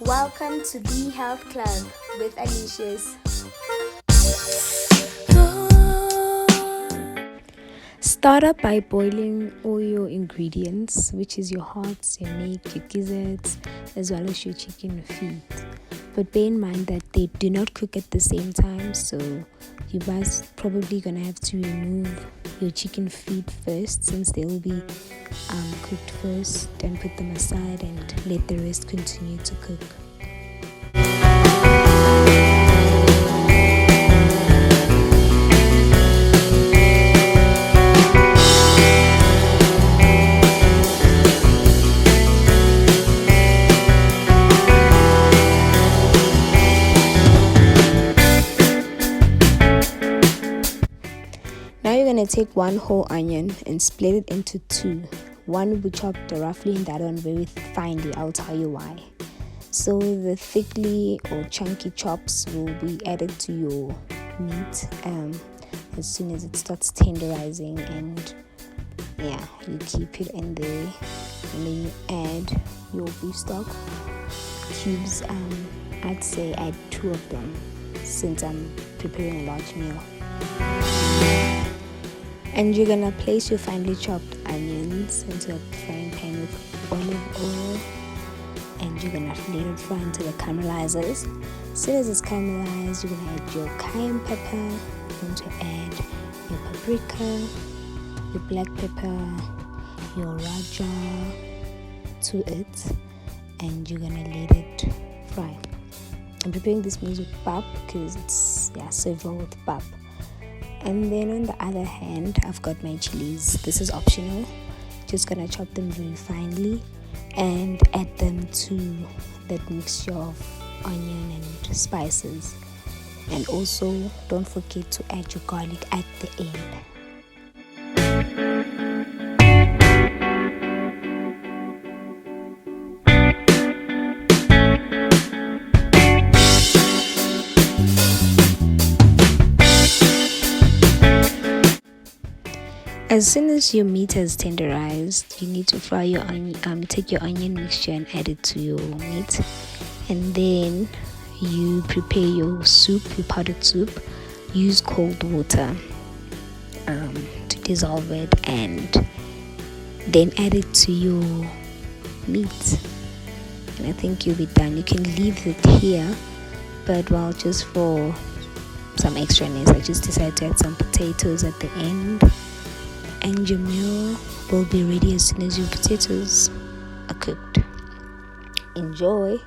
Welcome to the Health Club with Alicia's. Start up by boiling all your ingredients, which is your hearts, your neck, your gizzards, as well as your chicken feet. But bear in mind that they do not cook at the same time, so you guys probably gonna have to remove your chicken feet first, since they will be cooked first, then put them aside and let the rest continue to cook. Now you're going to take one whole onion and split it into two. One will be chopped roughly and that one very finely. I'll tell you why. So the thickly or chunky chops will be added to your meat as soon as it starts tenderizing, and you keep it in there, and then you add your beef stock cubes. I'd say add 2 of them since I'm preparing a large meal. And you're gonna place your finely chopped onions into a frying pan with olive oil, and you're gonna let it fry until it caramelizes. As soon as it's caramelized, you're gonna add your cayenne pepper. You're going to add your paprika, your black pepper, your raja to it, and you're gonna let it fry. I'm preparing this meal with pap because it's served with pap. And then on the other hand, I've got my chilies. This is optional. Just gonna chop them very finely and add them to that mixture of onion and spices. And also don't forget to add your garlic at the end. As soon as your meat has tenderized, you need to fry your onion. Take your onion mixture and add it to your meat, and then you prepare your soup, your powdered soup. Use cold water to dissolve it, and then add it to your meat. And I think you'll be done. You can leave it here, but just for some extraness, I just decided to add some potatoes at the end. And your meal will be ready as soon as your potatoes are cooked. Enjoy!